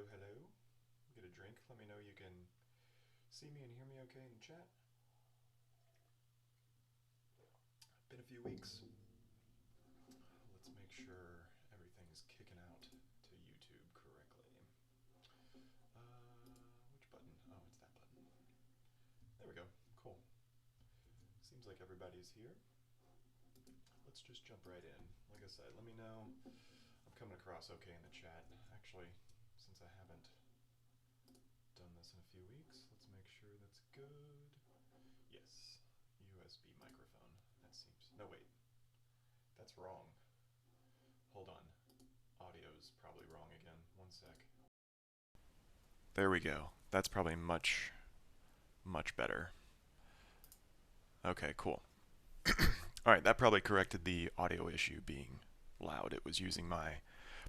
Hello, hello. Get a drink. Let me know you can see me and hear me okay in chat. Been a few weeks. Let's make sure everything's kicking out to YouTube correctly. Which button? Oh, it's that button. There we go. Cool. Seems like everybody's here. Let's just jump right in. Like I said, let me know I'm coming across okay in the chat. Actually, since I haven't done this in a few weeks, let's make sure that's good. Yes, USB microphone. That seems. No, wait. That's wrong. Hold on. Audio's probably wrong again. One sec. There we go. That's probably much better. Okay, cool. Alright, that probably corrected the audio issue being loud. It was using my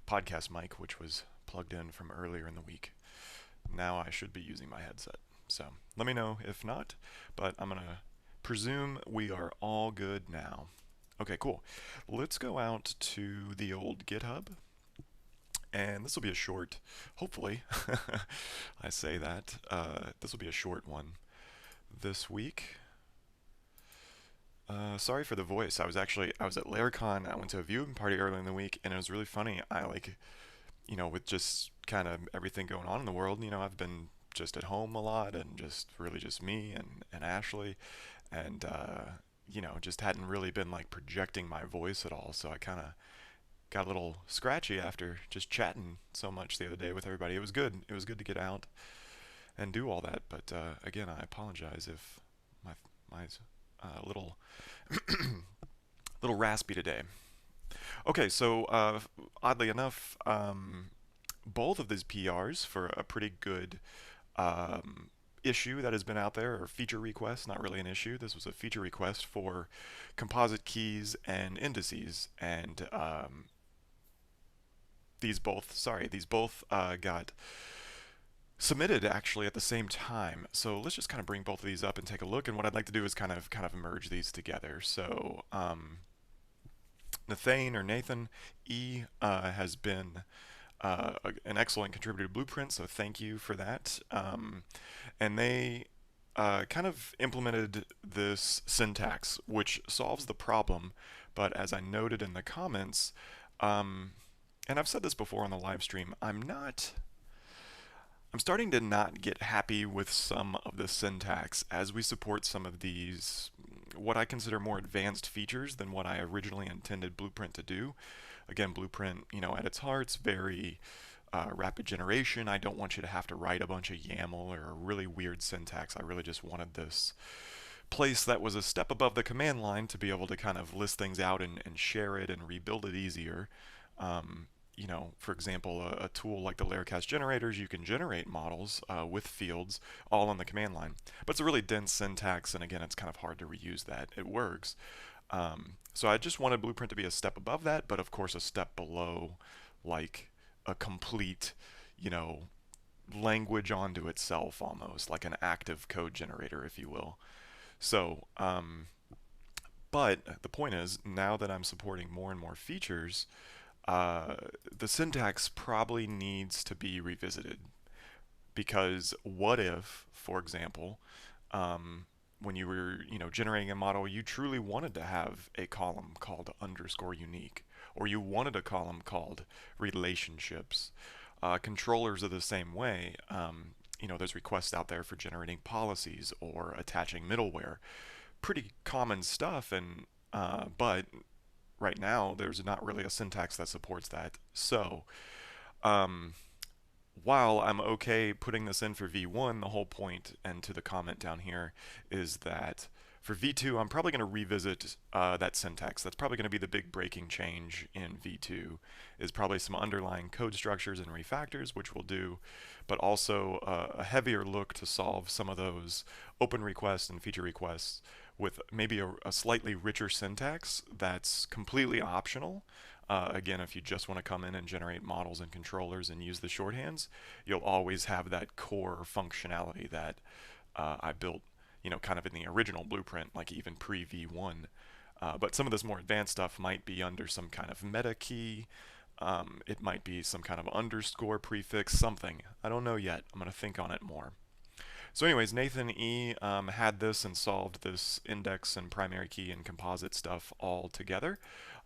podcast mic, which was plugged in from earlier in the week. Now I should be using my headset. So let me know if not, but I'm going to presume we are all good now. Okay, cool. Let's go out to the old GitHub. And this will be a short, hopefully, I say that, this will be a short one this week. Sorry for the voice. I was at LairCon. I went to a viewing party earlier in the week, and it was really funny. With just kind of everything going on in the world, I've been just at home a lot and just really just me and Ashley, and just hadn't really been like projecting my voice at all. So I kind of got a little scratchy after just chatting so much the other day with everybody. It was good. It was good to get out and do all that. But again, I apologize if my little little raspy today. Okay, so oddly enough, both of these PRs for a pretty good issue that has been out there, or feature request, not really an issue. This was a feature request for composite keys and indices, and these both got submitted actually at the same time. So let's just kind of bring both of these up and take a look. And what I'd like to do is kind of merge these together. So Nathan E has been an excellent contributor to Blueprint, so thank you for that. And they kind of implemented this syntax, which solves the problem. But as I noted in the comments, and I've said this before on the live stream, I'm starting to not get happy with some of the syntax as we support some of these, what I consider more advanced features than what I originally intended Blueprint to do. Again, Blueprint, at its heart, it's very rapid generation. I don't want you to have to write a bunch of YAML or a really weird syntax. I really just wanted this place that was a step above the command line to be able to kind of list things out and share it and rebuild it easier. For example, a tool like the Laracast generators, you can generate models with fields all on the command line. But it's a really dense syntax, and again, it's kind of hard to reuse that. It works. So I just wanted Blueprint to be a step above that, but of course a step below, like a complete, language onto itself almost, like an active code generator, if you will. So, but the point is, now that I'm supporting more and more features, the syntax probably needs to be revisited. Because what if, for example, when you were generating a model, you truly wanted to have a column called underscore unique, or you wanted a column called relationships. Controllers are the same way. There's requests out there for generating policies or attaching middleware. Pretty common stuff, and but right now there's not really a syntax that supports that. So while I'm okay putting this in for V1, the whole point, and to the comment down here, is that for V2, I'm probably going to revisit that syntax. That's probably going to be the big breaking change in V2, is probably some underlying code structures and refactors, which we'll do, but also a heavier look to solve some of those open requests and feature requests with maybe a slightly richer syntax that's completely optional. Again, if you just want to come in and generate models and controllers and use the shorthands, you'll always have that core functionality that I built, kind of in the original Blueprint, like even pre V1. But some of this more advanced stuff might be under some kind of meta key, It might be some kind of underscore prefix, something. I don't know yet. I'm going to think on it more. So anyways, Nathan E. Had this and solved this index and primary key and composite stuff all together.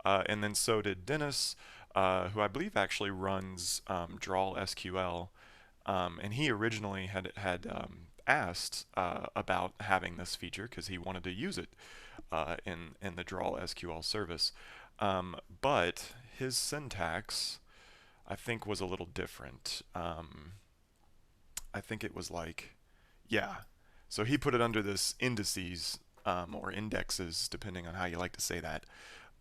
And then so did Dennis, who I believe actually runs Drawl SQL. And he originally had asked about having this feature because he wanted to use it in the Drawl SQL service. But his syntax, I think, was a little different. I think it was like, yeah. So he put it under this indices or indexes, depending on how you like to say that,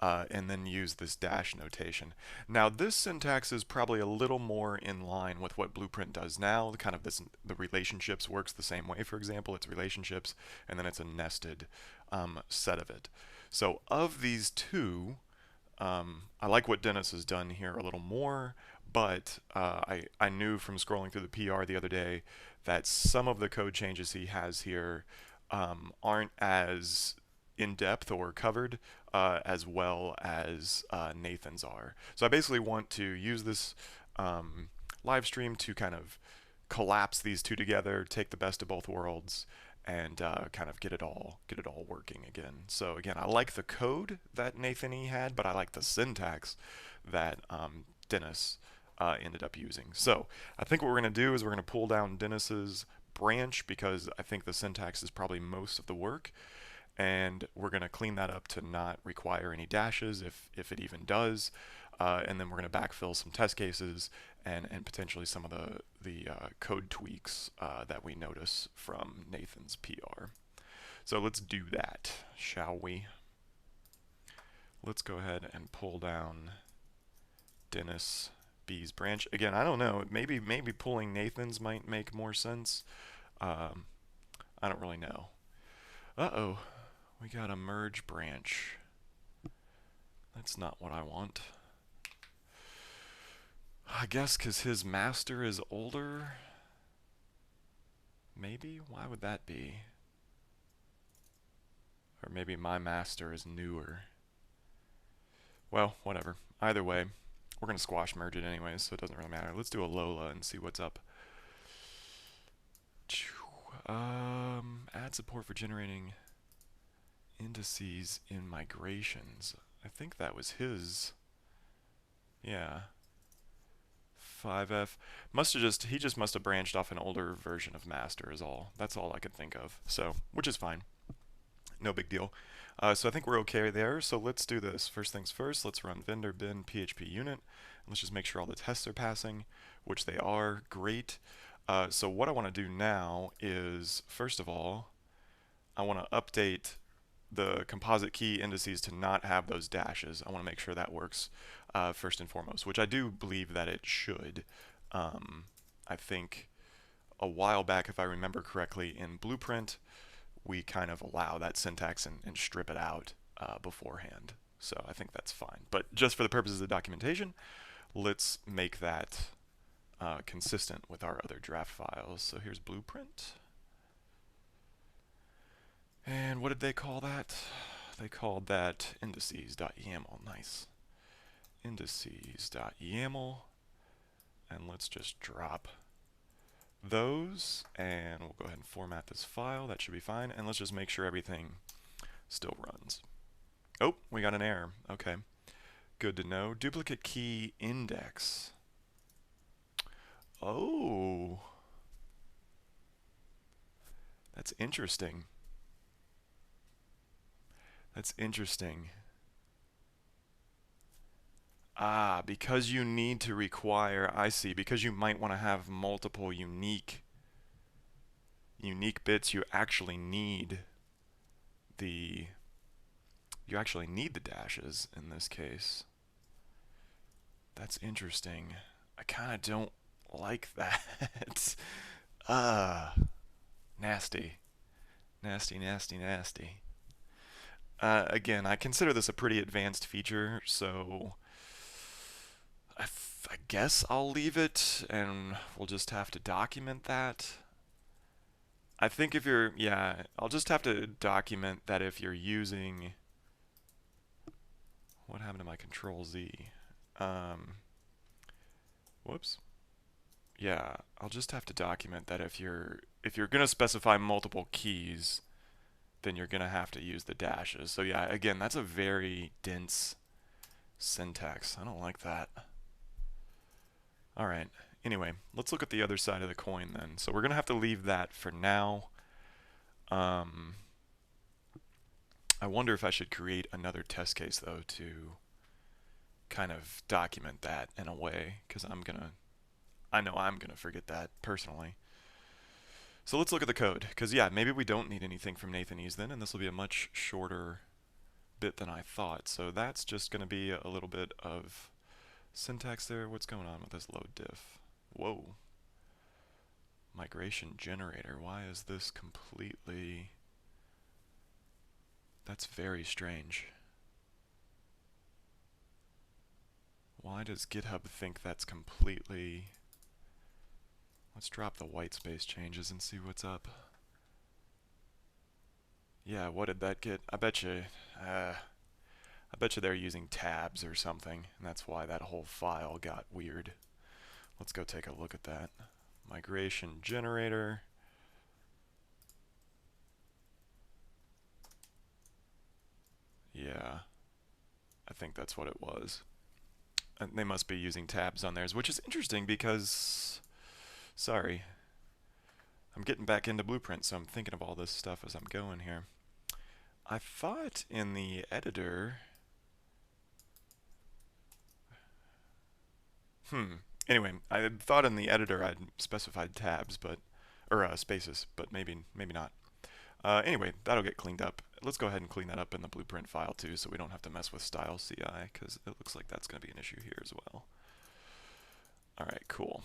and then use this dash notation. Now, this syntax is probably a little more in line with what Blueprint does now. Kind of this, the relationships works the same way. For example, it's relationships, and then it's a nested set of it. So of these two, I like what Dennis has done here a little more, but I knew from scrolling through the PR the other day that some of the code changes he has here aren't as in depth or covered as well as Nathan's are. So I basically want to use this live stream to kind of collapse these two together, take the best of both worlds, and kind of get it all working again. So again, I like the code that Nathan E had, but I like the syntax that Dennis ended up using. So I think what we're going to do is we're going to pull down Dennis's branch because I think the syntax is probably most of the work, and we're going to clean that up to not require any dashes if it even does. And then we're going to backfill some test cases and potentially some of the code tweaks that we notice from Nathan's PR. So let's do that, shall we? Let's go ahead and pull down Dennis B's branch. Again, I don't know. Maybe pulling Nathan's might make more sense. I don't really know. Uh-oh. We got a merge branch. That's not what I want. I guess because his master is older? Maybe? Why would that be? Or maybe my master is newer. Well, whatever. Either way, we're going to squash merge it anyways, so it doesn't really matter. Let's do a Lola and see what's up. Add support for generating indices in migrations. I think that was his. Yeah. 5F he just must have branched off an older version of master is all. That's all I could think of. So, which is fine. No big deal. So I think we're okay there. So let's do this. First things first, let's run vendor bin php unit. Let's just make sure all the tests are passing, which they are. Great. So what I want to do now is, first of all, I want to update the composite key indices to not have those dashes. I want to make sure that works first and foremost, which I do believe that it should. I think a while back, if I remember correctly, in Blueprint, we kind of allow that syntax and strip it out beforehand. So I think that's fine. But just for the purposes of documentation, let's make that consistent with our other draft files. So here's Blueprint. And what did they call that? They called that indices.yaml. Nice. Indices.yaml. And let's just drop those, and we'll go ahead and format this file. That should be fine. And let's just make sure everything still runs. Oh, we got an error. Okay. Good to know. Duplicate key index. Oh. That's interesting. That's interesting. Ah, because you need to require, I see, because you might want to have multiple unique bits, you actually need the dashes in this case. That's interesting. I kind of don't like that. Nasty. Nasty, nasty, nasty. Again, I consider this a pretty advanced feature, so I guess I'll leave it and we'll just have to document that. I think if you're, yeah, I'll just have to document that if you're using, what happened to my control Z? Whoops. Yeah, I'll just have to document that if you're going to specify multiple keys, then you're going to have to use the dashes. So yeah, again, that's a very dense syntax. I don't like that. All right. Anyway, let's look at the other side of the coin then. So we're going to have to leave that for now. Um, I wonder if I should create another test case though to kind of document that in a way, because I know I'm gonna forget that personally. So let's look at the code, because yeah, maybe we don't need anything from Nathanese then, and this will be a much shorter bit than I thought. So that's just gonna be a little bit of syntax there. What's going on with this load diff? Whoa. Migration generator. Why is this completely... That's very strange. Why does GitHub think that's completely... Let's drop the white space changes and see what's up. Yeah, what did that get? I bet you they're using tabs or something, and that's why that whole file got weird. Let's go take a look at that. Migration generator. Yeah, I think that's what it was. And they must be using tabs on theirs, which is interesting because... Sorry. I'm getting back into Blueprint, so I'm thinking of all this stuff as I'm going here. I thought in the editor... Anyway, I thought in the editor I'd specified tabs, or spaces, but maybe not. Anyway, that'll get cleaned up. Let's go ahead and clean that up in the Blueprint file too, so we don't have to mess with style CI, because it looks like that's going to be an issue here as well. All right, cool.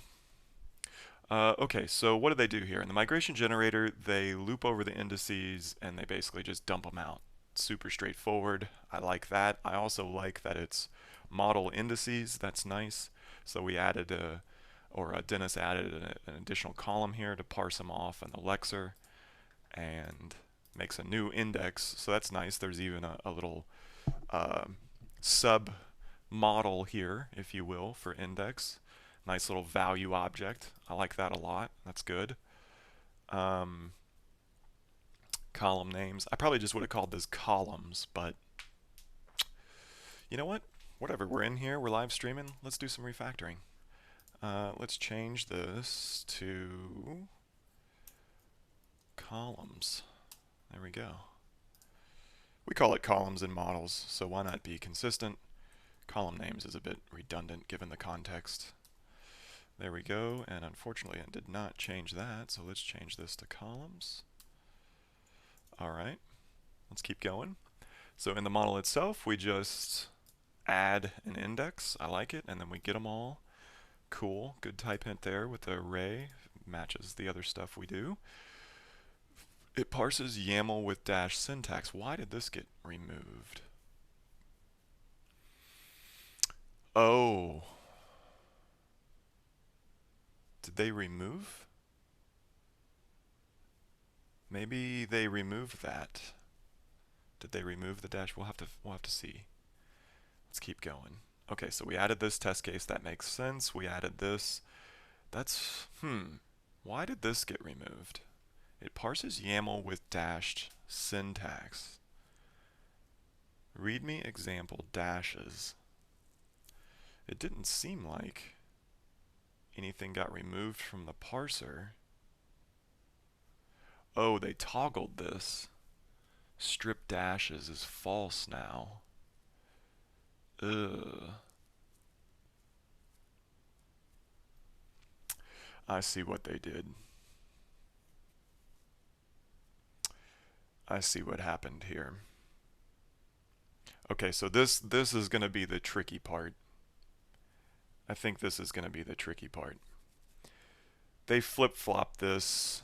Okay, so what do they do here? In the migration generator, they loop over the indices and they basically just dump them out. Super straightforward. I like that. I also like that it's model indices. That's nice. So we added Dennis added an additional column here to parse them off in the lexer and makes a new index. So that's nice. There's even a little sub model here, if you will, for index. Nice little value object. I like that a lot. That's good. Column names. I probably just would have called this columns, but you know what? Whatever. We're in here. We're live streaming. Let's do some refactoring. Let's change this to columns. There we go. We call it columns in models, so why not be consistent? Column names is a bit redundant given the context. There we go, and unfortunately I did not change that, so let's change this to columns. Alright, let's keep going. So in the model itself, we just add an index. I like it, and then we get them all. Cool, good type hint there with the array. Matches the other stuff we do. It parses YAML with dash syntax. Why did this get removed? Oh. Did they remove? Maybe they removed that. Did they remove the dash? We'll have to see. Let's keep going. Okay, so we added this test case. That makes sense. We added this. That's why did this get removed? It parses YAML with dashed syntax. README example dashes. It didn't seem like anything got removed from the parser. Oh, they toggled this. Strip dashes is false now. Ugh. I see what they did. I see what happened here. Okay, so this is going to be the tricky part. I think this is going to be the tricky part. They flip-flop this,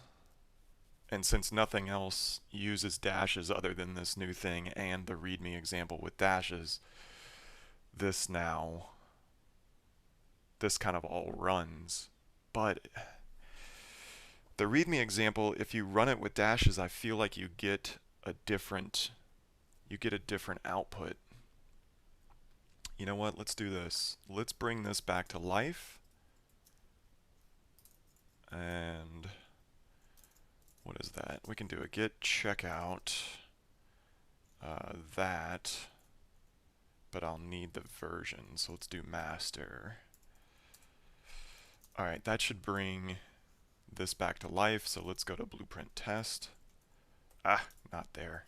and since nothing else uses dashes other than this new thing and the README example with dashes, this kind of all runs. But the README example, if you run it with dashes, I feel like you get a different output. You know what? Let's do this. Let's bring this back to life. And what is that? We can do a git checkout that, but I'll need the version. So let's do master. All right, that should bring this back to life. So let's go to blueprint test. Ah, not there.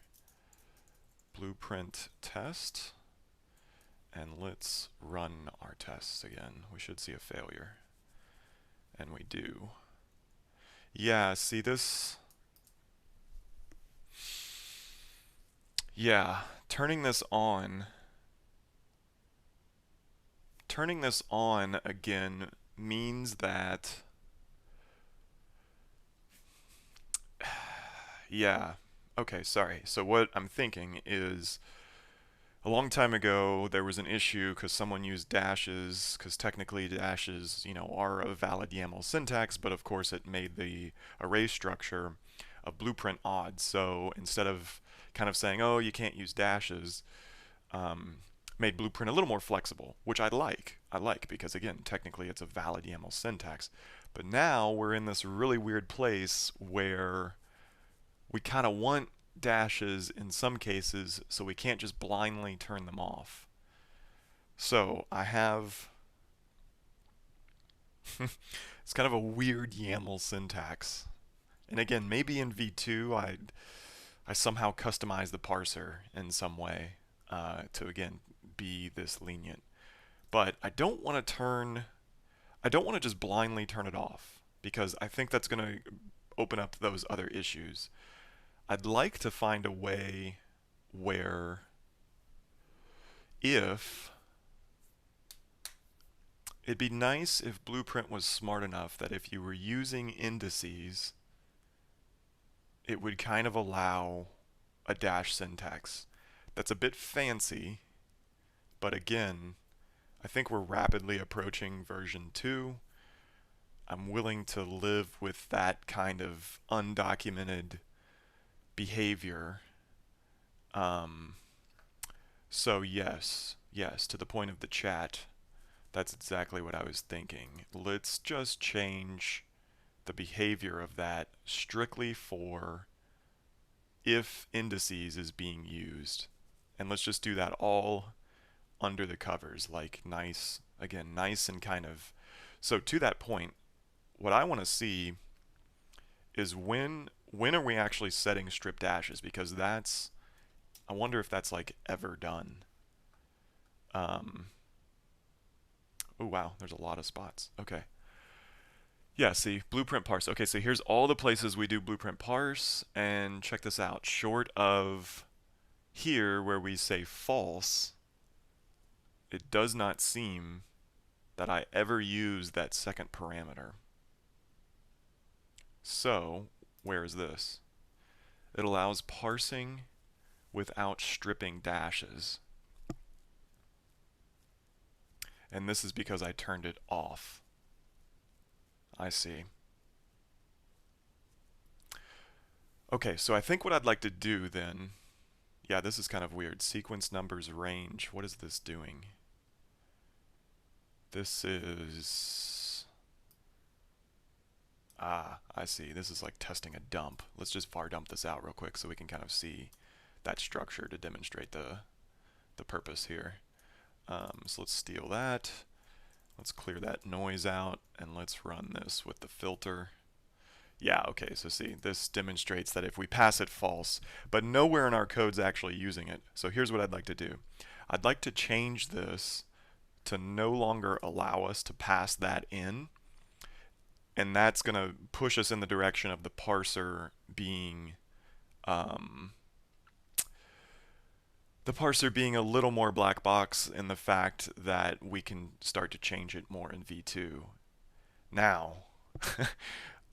Blueprint test. And let's run our tests again. We should see a failure. And we do. Yeah, see this? Yeah, turning this on again means that, yeah, okay, sorry. So what I'm thinking is, a long time ago there was an issue because someone used dashes, because technically dashes, are a valid YAML syntax, but of course it made the array structure of Blueprint odd. So instead of kind of saying, oh, you can't use dashes, made Blueprint a little more flexible, which I like. I like because, again, technically it's a valid YAML syntax. But now we're in this really weird place where we kind of want dashes in some cases, so we can't just blindly turn them off. So I have it's kind of a weird YAML syntax. And again, maybe in V2 I somehow customize the parser in some way to again be this lenient. But I don't want to just blindly turn it off because I think that's going to open up those other issues. I'd like to find a way where if it'd be nice if Blueprint was smart enough that if you were using indices, it would kind of allow a dash syntax. That's a bit fancy, but again, I think we're rapidly approaching version 2. I'm willing to live with that kind of undocumented behavior. So yes, to the point of the chat, that's exactly what I was thinking. Let's just change the behavior of that strictly for if indices is being used. And let's just do that all under the covers, like nice, again, nice and kind of. So to that point, what I want to see is when are we actually setting strip dashes, because that's, I wonder if that's like ever done. Oh wow, there's a lot of spots. Okay. Yeah, see, blueprint parse. Okay, so here's all the places we do blueprint parse, and check this out. Short of here where we say false, it does not seem that I ever use that second parameter. So, where is this? It allows parsing without stripping dashes. And this is because I turned it off. I see. Okay, so I think what I'd like to do then, yeah, this is kind of weird. Sequence numbers range. What is this doing? This is... Ah, I see. This is like testing a dump. Let's just var dump this out real quick so we can kind of see that structure to demonstrate the purpose here. So let's steal that. Let's clear that noise out, and let's run this with the filter. Yeah, okay, so see, this demonstrates that if we pass it false, but nowhere in our code's actually using it. So here's what I'd like to do. I'd like to change this to no longer allow us to pass that in, and that's going to push us in the direction of the parser being a little more black box in the fact that we can start to change it more in V2. Now,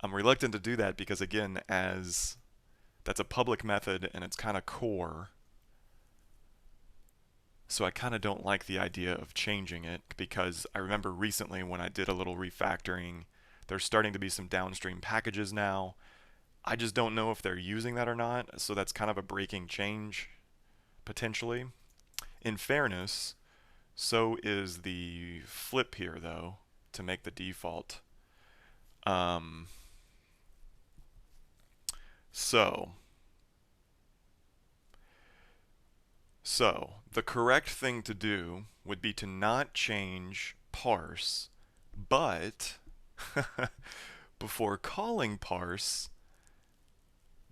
I'm reluctant to do that because, again, as that's a public method and it's kind of core, so I kind of don't like the idea of changing it, because I remember recently when I did a little refactoring, there's starting to be some downstream packages now. I just don't know if they're using that or not, so that's kind of a breaking change, potentially. In fairness, so is the flip here, though, to make the default. Um, so, so the correct thing to do would be to not change parse, but before calling parse,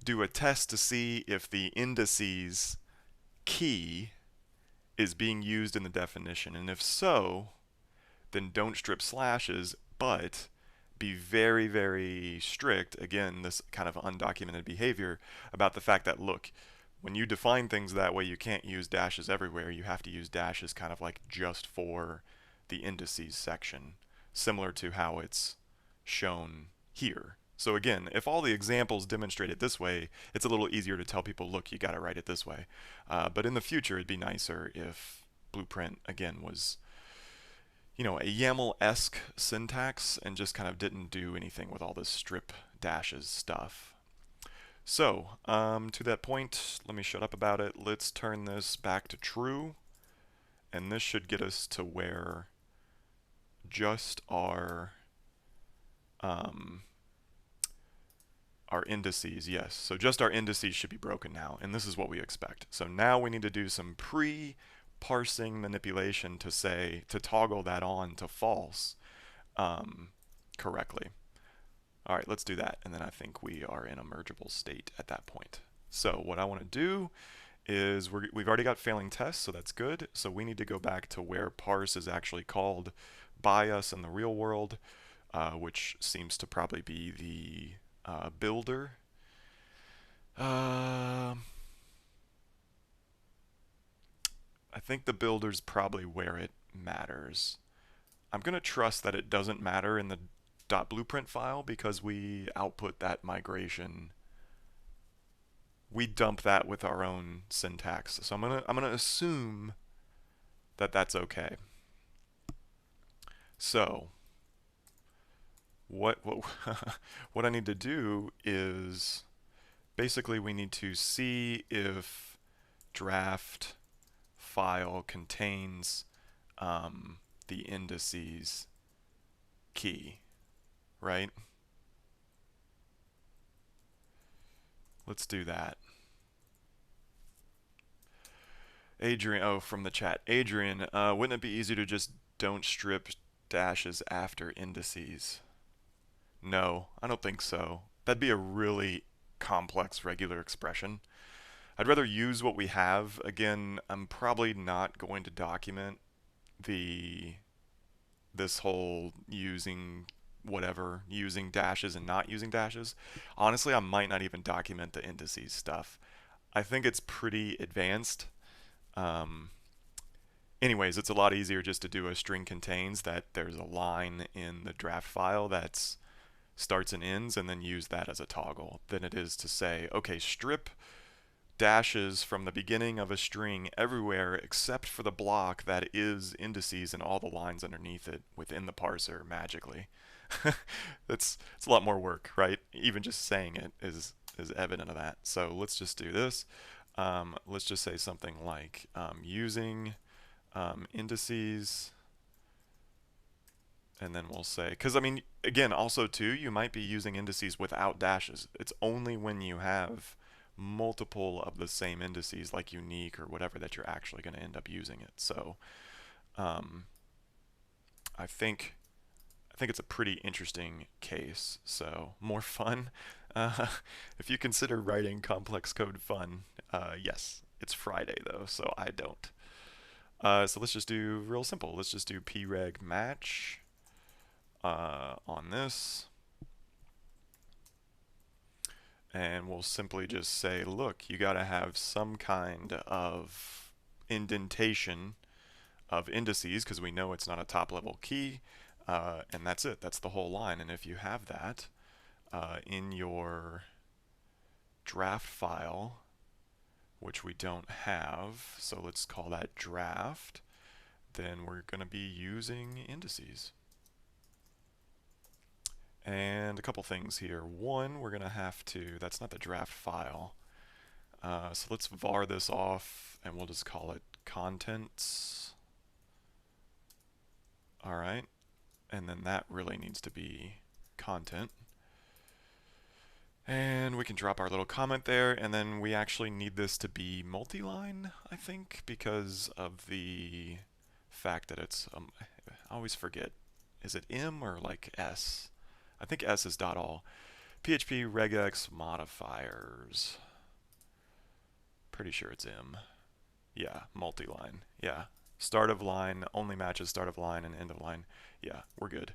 do a test to see if the indices key is being used in the definition. And if so, then don't strip slashes, but be very, very strict, again, this kind of undocumented behavior, about the fact that, look, when you define things that way, you can't use dashes everywhere. You have to use dashes kind of like just for the indices section, similar to how it's shown here. So again, if all the examples demonstrate it this way, it's a little easier to tell people, look, you got to write it this way. But in the future, it'd be nicer if Blueprint, again, was a YAML-esque syntax and just kind of didn't do anything with all this strip dashes stuff. So, to that point, let me shut up about it. Let's turn this back to true, and this should get us to where just our indices, yes. So just our indices should be broken now, and this is what we expect. So now we need to do some pre-parsing manipulation to toggle that on to false correctly. All right, let's do that, and then I think we are in a mergeable state at that point. So what I want to do is we've already got failing tests, so that's good. So we need to go back to where parse is actually called by us in the real world, which seems to probably be the builder. I think the builder's probably where it matters. I'm going to trust that it doesn't matter in the .blueprint file because we output that migration. We dump that with our own syntax. So I'm gonna assume that that's okay. So what what I need to do is basically we need to see if draft file contains the indices key, right? Let's do that. Adrian, oh, from the chat. Adrian, wouldn't it be easy to just don't strip dashes after indices? No, I don't think so. That'd be a really complex regular expression. I'd rather use what we have. Again, I'm probably not going to document this whole using dashes and not using dashes. Honestly, I might not even document the indices stuff. I think it's pretty advanced. Um, Anyways, it's a lot easier just to do a string contains that there's a line in the draft file that's starts and ends and then use that as a toggle than it is to say, okay, strip dashes from the beginning of a string everywhere except for the block that is indices and all the lines underneath it within the parser magically. It's a lot more work, right? Even just saying it is evident of that. So let's just do this. Let's just say something like using indices, and then we'll say, because I mean, again, also too, you might be using indices without dashes. It's only when you have multiple of the same indices, like unique or whatever, that you're actually going to end up using it. So I think it's a pretty interesting case. So more fun. Uh, if you consider writing complex code fun, yes, it's Friday though, so I don't. So let's just do real simple. Let's just do preg match on this. And we'll simply just say, look, you got to have some kind of indentation of indices because we know it's not a top level key. And that's it. That's the whole line. And if you have that in your draft file, which we don't have, so let's call that draft, then we're going to be using indices. And a couple things here. One, we're going to have to, that's not the draft file. So let's var this off and we'll just call it contents. All right. And then that really needs to be content. And we can drop our little comment there, and then we actually need this to be multi-line, I think, because of the fact that it's, I always forget, is it M or like S? I think S is .all. PHP regex modifiers. Pretty sure it's M. Yeah, multi-line. Yeah. Start of line only matches start of line and end of line. Yeah, we're good.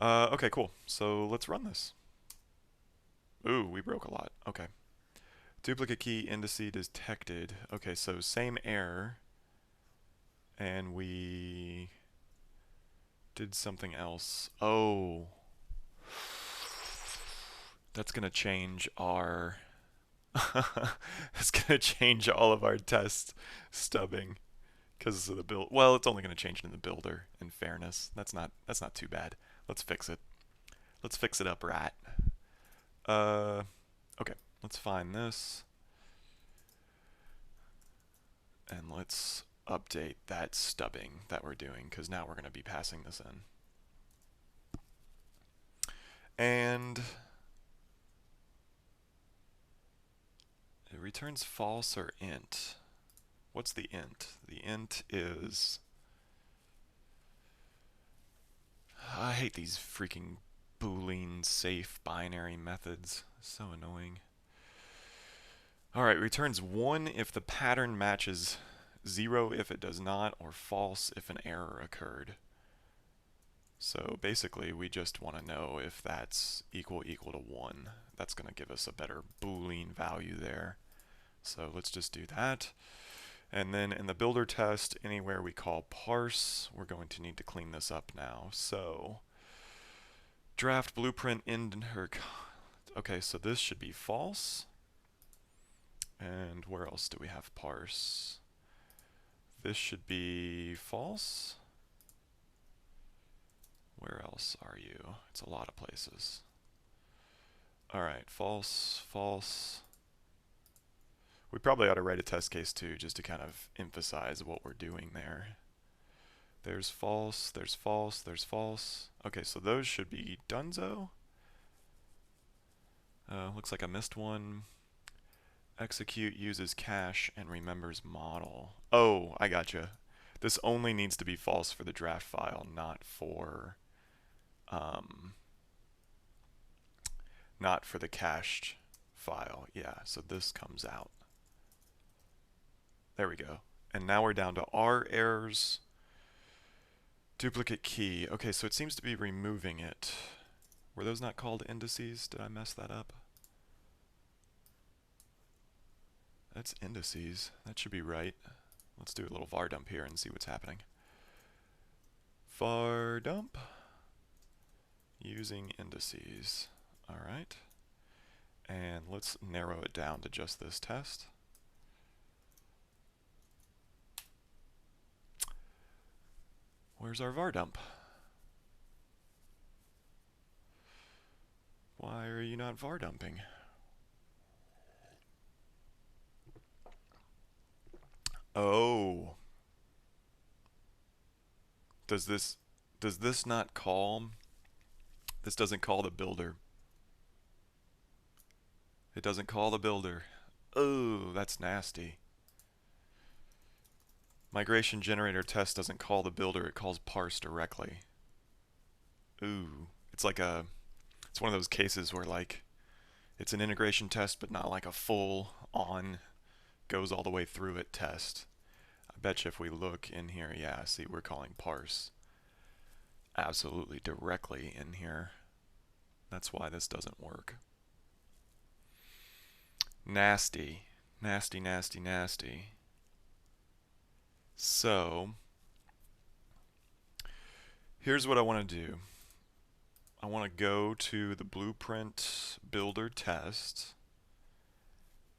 Okay, cool. So let's run this. Ooh, we broke a lot. Okay. Duplicate key indices detected. Okay, so same error. And we did something else. Oh. That's going to change our... That's going to change all of our test stubbing because of the build. Well, it's only going to change it in the builder, in fairness. That's not too bad. Let's fix it. Let's fix it up right. Okay, let's find this. And let's update that stubbing that we're doing, because now we're going to be passing this in. And it returns false or int. What's the int? The int is... I hate these freaking Boolean safe binary methods. So annoying. Alright, returns 1 if the pattern matches 0 if it does not, or false if an error occurred. So basically we just want to know if that's equal to 1. That's going to give us a better Boolean value there. So let's just do that. And then in the builder test, anywhere we call parse, we're going to need to clean this up now. So draft blueprint in her... Okay, so this should be false. And where else do we have parse? This should be false. Where else are you? It's a lot of places. Alright, false, false. We probably ought to write a test case too, just to kind of emphasize what we're doing there. There's false, there's false, there's false. Okay, so those should be donezo. Looks like I missed one. Execute uses cache and remembers model. Oh, I gotcha. This only needs to be false for the draft file, not for the cached file. Yeah, so this comes out. There we go. And now we're down to our errors. Duplicate key. Okay, so it seems to be removing it. Were those not called indices? Did I mess that up? That's indices. That should be right. Let's do a little var dump here and see what's happening. Var dump using indices. All right. And let's narrow it down to just this test. Where's our var dump? Why are you not var dumping? Oh. Does this not call? This doesn't call the builder. It doesn't call the builder. Oh, that's nasty. Migration generator test doesn't call the builder, it calls parse directly. Ooh, it's like it's one of those cases where like it's an integration test but not like a full on goes all the way through it test. I bet you if we look in here, yeah, see we're calling parse absolutely directly in here. That's why this doesn't work. Nasty, nasty, nasty, nasty. So here's what I want to do. I want to go to the blueprint builder test,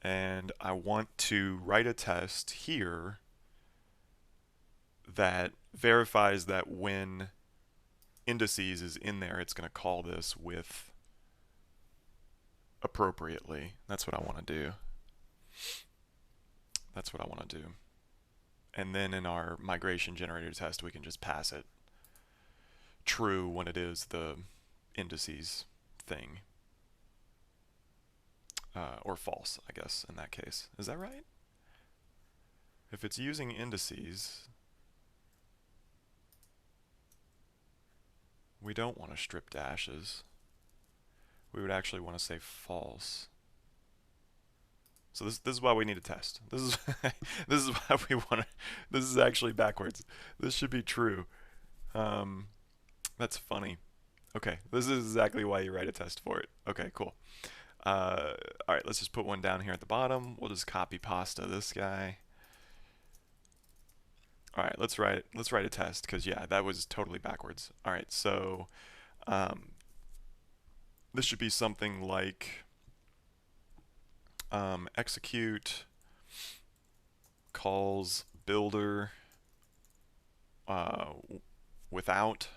and I want to write a test here that verifies that when indices is in there, it's going to call this with appropriately. That's what I want to do. That's what I want to do. And then in our migration generator test, we can just pass it true when it is the indices thing, or false, I guess, in that case. Is that right? If it's using indices, we don't want to strip dashes. We would actually want to say false. So this is why we need a test. This is this is why we want to. This is actually backwards. This should be true. Um, that's funny. Okay, this is exactly why you write a test for it. Okay, cool. All right, let's just put one down here at the bottom. We'll just copy pasta this guy. All right, let's write a test because yeah, that was totally backwards. All right, so um, this should be something like execute calls builder without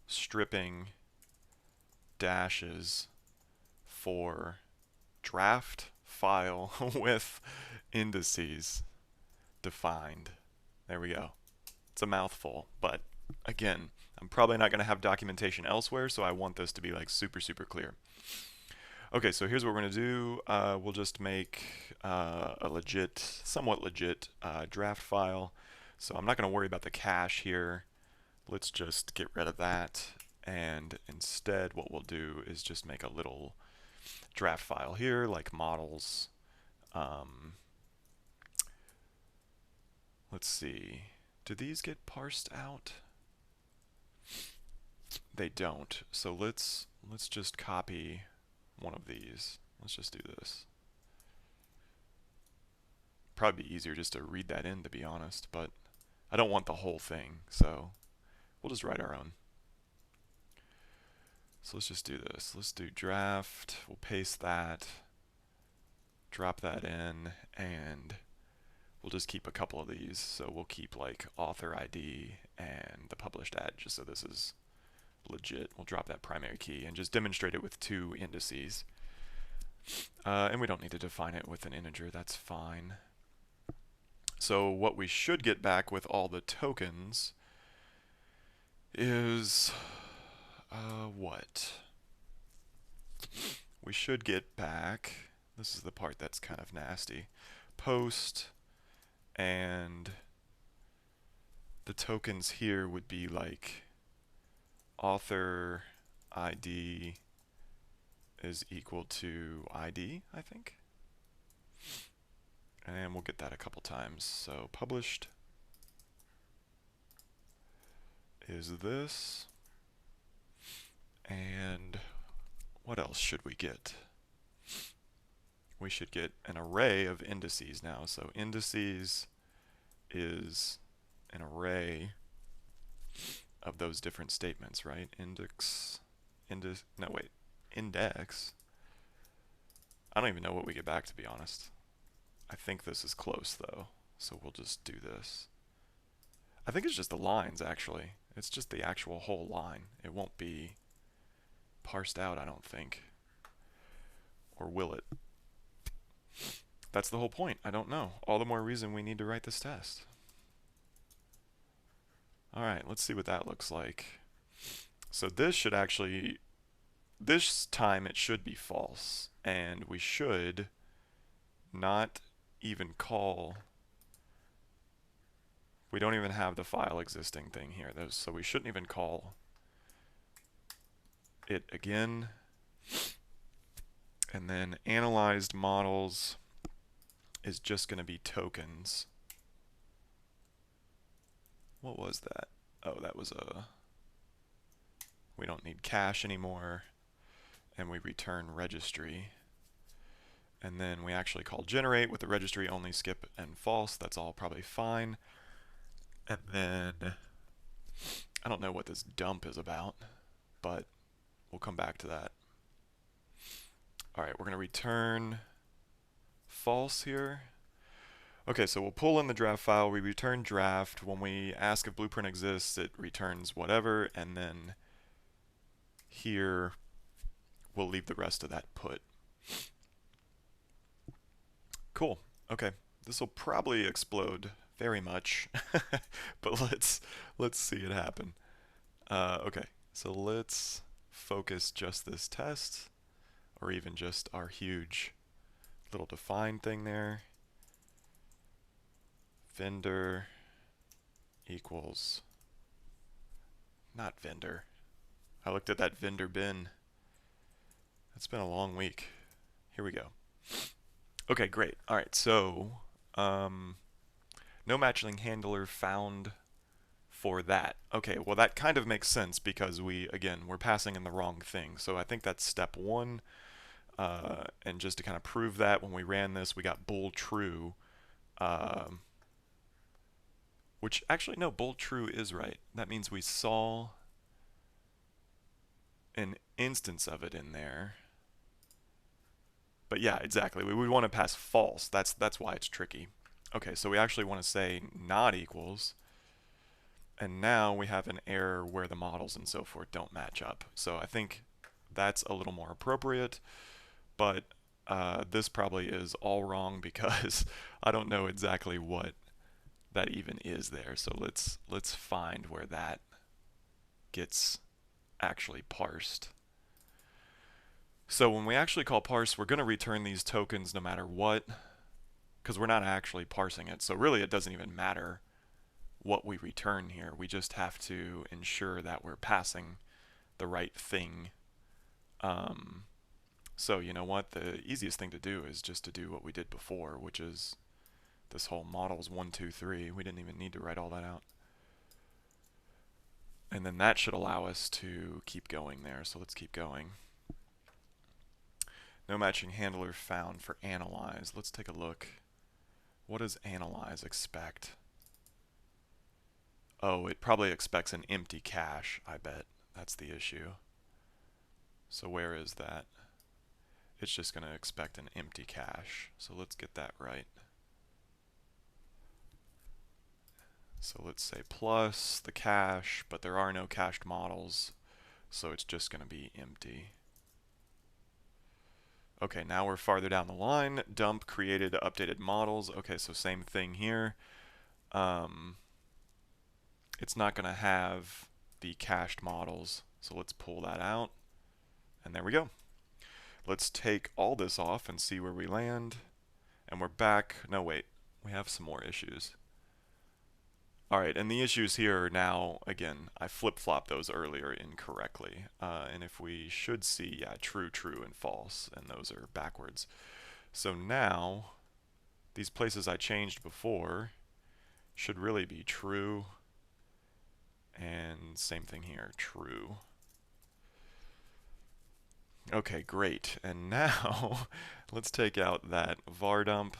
stripping dashes for draft file with indices defined. There we go. It's a mouthful, but again, I'm probably not going to have documentation elsewhere, so I want this to be like super, super clear. Okay, so here's what we're going to do. We'll just make a legit, somewhat legit draft file. So I'm not going to worry about the cache here. Let's just get rid of that. And instead, what we'll do is just make a little draft file here, like models. Let's see. Do these get parsed out? They don't. So let's just copy one of these. Let's just do this. Probably be easier just to read that in, to be honest, but I don't want the whole thing, so we'll just write our own. So let's just do this. Let's do draft. We'll paste that, drop that in, and we'll just keep a couple of these. So we'll keep like author ID and the published ad, just so this is legit. We'll drop that primary key and just demonstrate it with 2 indices. And we don't need to define it with an integer, that's fine. So what we should get back with all the tokens is what? We should get back, this is the part that's kind of nasty, post, and the tokens here would be like author ID is equal to ID, I think. And we'll get that a couple times. So published is this. And what else should we get? We should get an array of indices now. So indices is an array of those different statements, right? Index. I don't even know what we get back, to be honest. I think this is close though, so we'll just do this. I think it's just the lines, actually. It's just the actual whole line. It won't be parsed out, I don't think. Or will it? That's the whole point. I don't know. All the more reason we need to write this test. Alright, let's see what that looks like. So this should actually, this time it should be false, and we should not even call, we don't even have the file existing thing here, so we shouldn't even call it again. And then analyzed models is just going to be tokens. What was that? Oh, that was a, we don't need cache anymore, and we return registry. And then we actually call generate with the registry only skip and false. That's all probably fine. And then I don't know what this dump is about, but we'll come back to that. All right, we're going to return false here. Okay, so we'll pull in the draft file. We return draft. When we ask if blueprint exists, it returns whatever. And then here, we'll leave the rest of that put. Cool. Okay, this will probably explode very much, but let's see it happen. Okay, so let's focus just this test, or even just our huge little define thing there. Vendor equals, not vendor. I looked at that vendor bin. It's been a long week. Here we go. Okay, great. All right, so no matching handler found for that. Okay, well that kind of makes sense because we're passing in the wrong thing. So I think that's step one. And just to kind of prove that, when we ran this, we got bool true. Which actually, no, bool true is right. That means we saw an instance of it in there. But yeah, exactly. We would want to pass false. That's why it's tricky. Okay, so we actually want to say not equals. And now we have an error where the models and so forth don't match up. So I think that's a little more appropriate. But this probably is all wrong because I don't know exactly what that even is there. So let's find where that gets actually parsed. So when we actually call parse, we're going to return these tokens no matter what, because we're not actually parsing it. So really it doesn't even matter what we return here. We just have to ensure that we're passing the right thing. So you know what? The easiest thing to do is just to do what we did before, which is this whole models 1, 2, 3. We didn't even need to write all that out. And then that should allow us to keep going there. So let's keep going. No matching handler found for analyze. Let's take a look. What does analyze expect? Oh, it probably expects an empty cache, I bet. That's the issue. So where is that? It's just going to expect an empty cache. So let's get that right. So let's say plus the cache, but there are no cached models, so it's just going to be empty. Okay, now we're farther down the line. Dump created updated models. Okay, so same thing here. It's not going to have the cached models, so let's pull that out. And there we go. Let's take all this off and see where we land. And we're back. No, wait. We have some more issues. Alright, and the issues here are now, again, I flip-flopped those earlier incorrectly. And if we should see, yeah, true, true, and false, and those are backwards. So now, these places I changed before should really be true, and same thing here, true. Okay, great. And now, let's take out that var dump.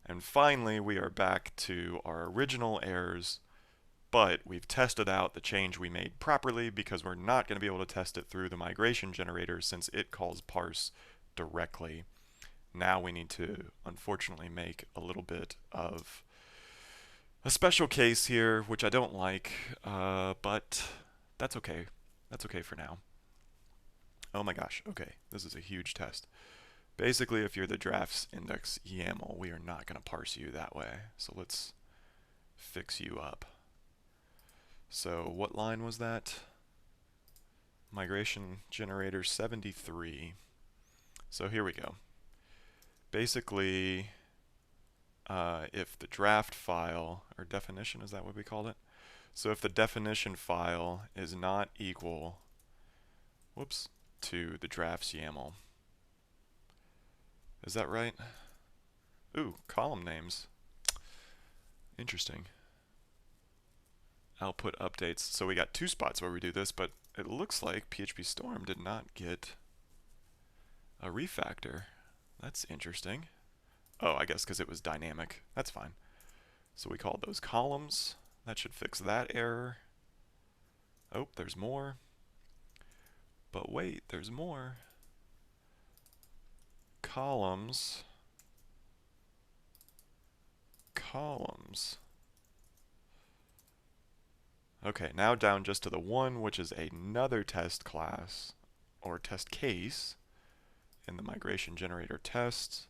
And finally, we are back to our original errors, but we've tested out the change we made properly because we're not going to be able to test it through the migration generator since it calls parse directly. Now we need to, unfortunately, make a little bit of a special case here, which I don't like, but that's okay. That's okay for now. Oh my gosh, okay, this is a huge test. Basically, if you're the drafts index YAML, we are not going to parse you that way. So let's fix you up. So what line was that? Migration generator 73. So here we go. Basically, if the draft file, or definition, is that what we called it? So if the definition file is not equal, whoops, to the drafts YAML, is that right? Ooh, column names. Interesting. Output updates. So we got two spots where we do this, but it looks like PHP Storm did not get a refactor. That's interesting. Oh, I guess because it was dynamic. That's fine. So we call those columns. That should fix that error. Oh, there's more. But wait, there's more. Columns. Columns. Okay, now down just to the one, which is another test class, or test case, in the migration generator tests,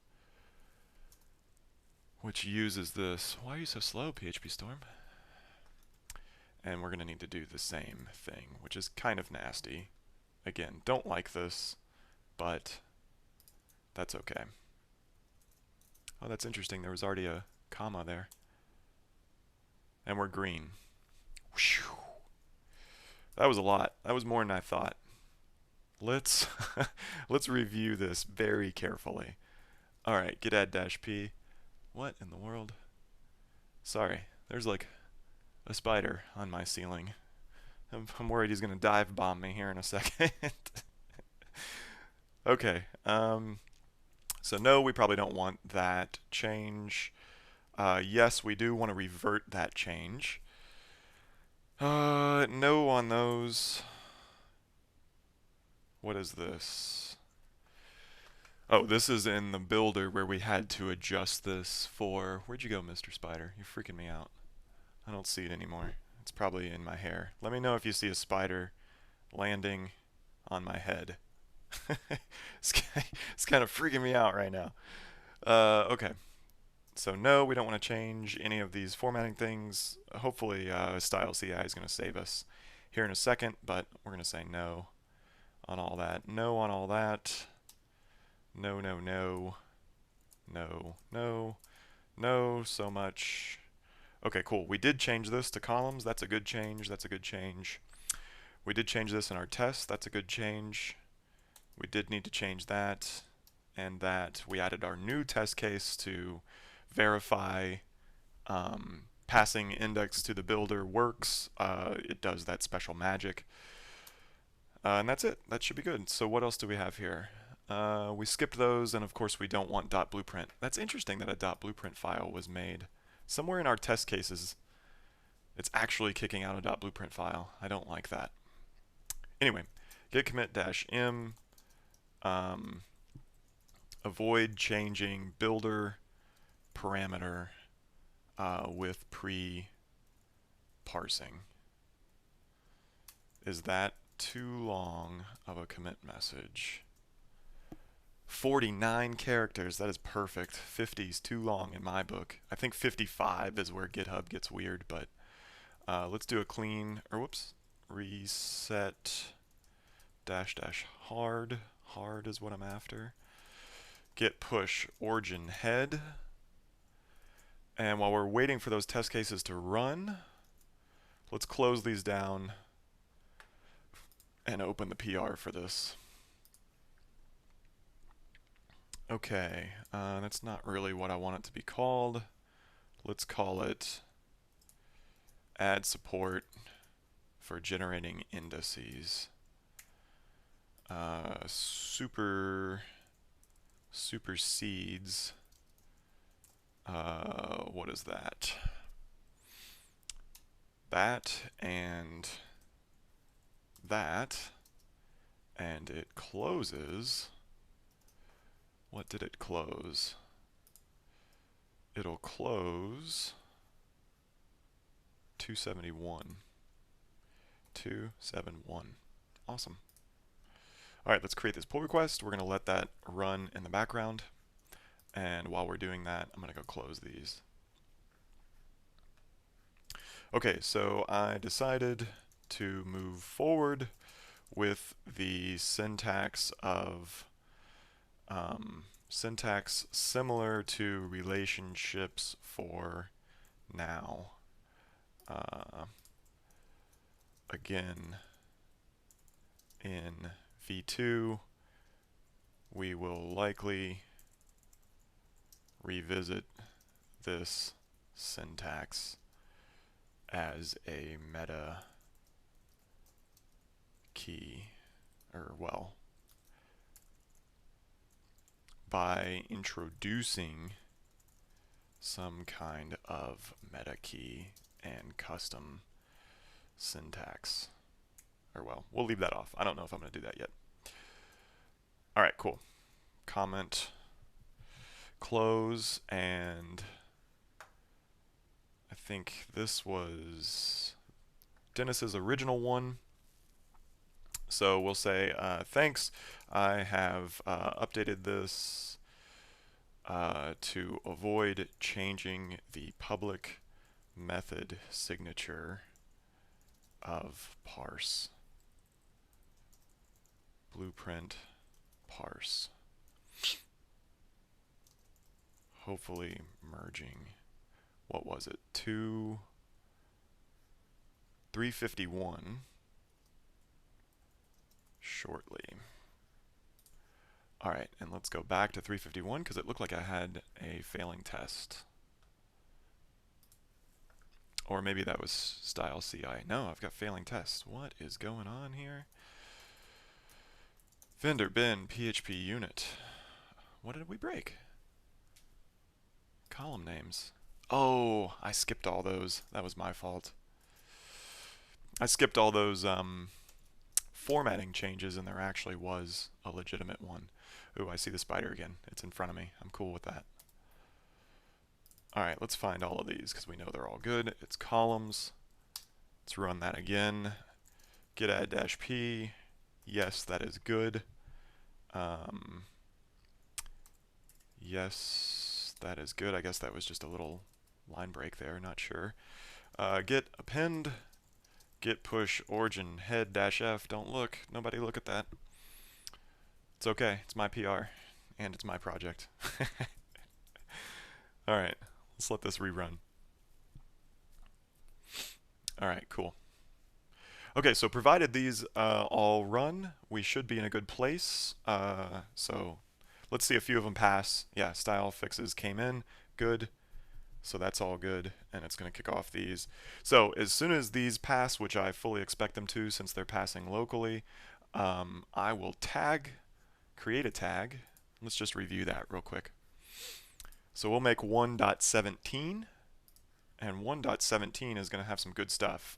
which uses this. Why are you so slow, PHP Storm? And we're going to need to do the same thing, which is kind of nasty. Again, don't like this, but that's okay. Oh, that's interesting. There was already a comma there. And we're green. Whew. That was a lot. That was more than I thought. Let's let's review this very carefully. All right, git add dash p. What in the world? Sorry, there's like a spider on my ceiling. I'm worried he's gonna dive bomb me here in a second. Okay. So no, we probably don't want that change. Yes, we do want to revert that change. No on those. What is this? Oh, this is in the builder where we had to adjust this for... Where'd you go, Mr. Spider? You're freaking me out. I don't see it anymore. It's probably in my hair. Let me know if you see a spider landing on my head. It's kind of freaking me out right now. Okay. So no, we don't want to change any of these formatting things. Hopefully Style CI is going to save us here in a second, but we're going to say no on all that. No on all that. No, no, no. No, no, no so much. Okay, cool. We did change this to columns. That's a good change. That's a good change. We did change this in our test. That's a good change. We did need to change that and that. We added our new test case to verify passing index to the builder works. It does that special magic. And that's it. That should be good. So what else do we have here? We skipped those, and of course we don't want .blueprint. That's interesting that a .blueprint file was made. Somewhere in our test cases, it's actually kicking out a .blueprint file. I don't like that. Anyway, git commit -m. Avoid changing builder parameter with pre-parsing. Is that too long of a commit message? 49 characters, that is perfect. 50 is too long in my book. I think 55 is where GitHub gets weird, but let's do a clean, or whoops, reset --hard. Hard is what I'm after. Git push origin head. And while we're waiting for those test cases to run, let's close these down and open the PR for this. Okay, that's not really what I want it to be called. Let's call it add support for generating indices. Supersedes. What is that? That and that, and it closes. What did it close? It'll close 271. 271. Awesome. All right, let's create this pull request. We're going to let that run in the background. And while we're doing that, I'm going to go close these. Okay, so I decided to move forward with the syntax of syntax similar to relationships for now. Again, in V2, we will likely revisit this syntax as a meta key, or well, by introducing some kind of meta key and custom syntax. Or well, we'll leave that off. I don't know if I'm going to do that yet. All right, cool. Comment, close, and I think this was Dennis's original one. So we'll say, thanks, I have updated this to avoid changing the public method signature of parse. blueprint parse. Hopefully merging, what was it, 351 shortly. All right, and let's go back to 351 because it looked like I had a failing test. Or maybe that was style CI. No, I've got failing tests. What is going on here? Vendor bin PHP unit. What did we break? Column names. Oh, I skipped all those. That was my fault. I skipped all those formatting changes, and there actually was a legitimate one. Ooh, I see the spider again. It's in front of me. I'm cool with that. All right, let's find all of these because we know they're all good. It's columns. Let's run that again. Git add -p. Yes, that is good. Yes, that is good. I guess that was just a little line break there. Not sure. Git append. Git push origin head -f. Don't look. Nobody look at that. It's okay. It's my PR. And it's my project. Alright. Let's let this rerun. Alright, cool. Okay, so provided these all run, we should be in a good place. So let's see a few of them pass. Yeah, style fixes came in. Good. So that's all good, and it's going to kick off these. So as soon as these pass, which I fully expect them to since they're passing locally, I will create a tag. Let's just review that real quick. So we'll make 1.17, and 1.17 is going to have some good stuff.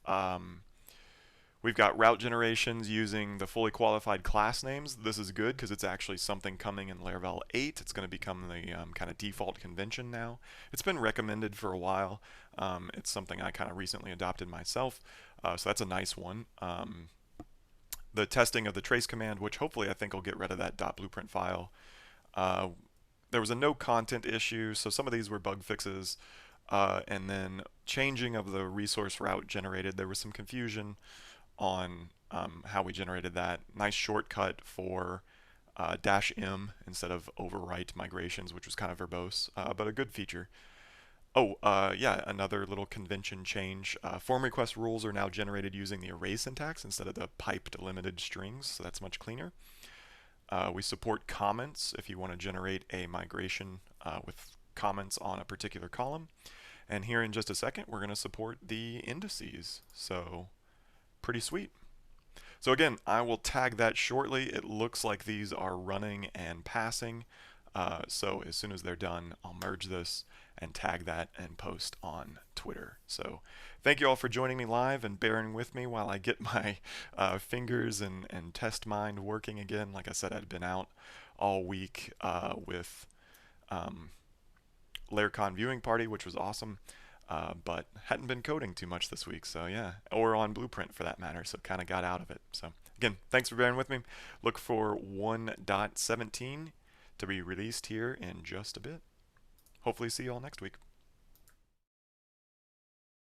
We've got route generations using the fully qualified class names. This is good because it's actually something coming in Laravel 8. It's going to become the kind of default convention now. It's been recommended for a while. It's something I kind of recently adopted myself. So that's a nice one. The testing of the trace command, which hopefully I think will get rid of that .blueprint file. There was a no content issue, so some of these were bug fixes. And then changing of the resource route generated. There was some confusion on how we generated that. Nice shortcut for -m instead of overwrite migrations, which was kind of verbose, but a good feature. Oh, yeah, another little convention change. Form request rules are now generated using the array syntax instead of the pipe delimited strings, so that's much cleaner. We support comments if you want to generate a migration with comments on a particular column. And here in just a second, we're going to support the indices. So pretty sweet. So again, I will tag that shortly. It looks like these are running and passing. So as soon as they're done, I'll merge this and tag that and post on Twitter. So thank you all for joining me live and bearing with me while I get my fingers and test mind working again. Like I said, I'd been out all week with LairCon viewing party, which was awesome. But hadn't been coding too much this week, so yeah, or on Blueprint for that matter, so kind of got out of it. So again, thanks for bearing with me. Look for 1.17 to be released here in just a bit. Hopefully see you all next week.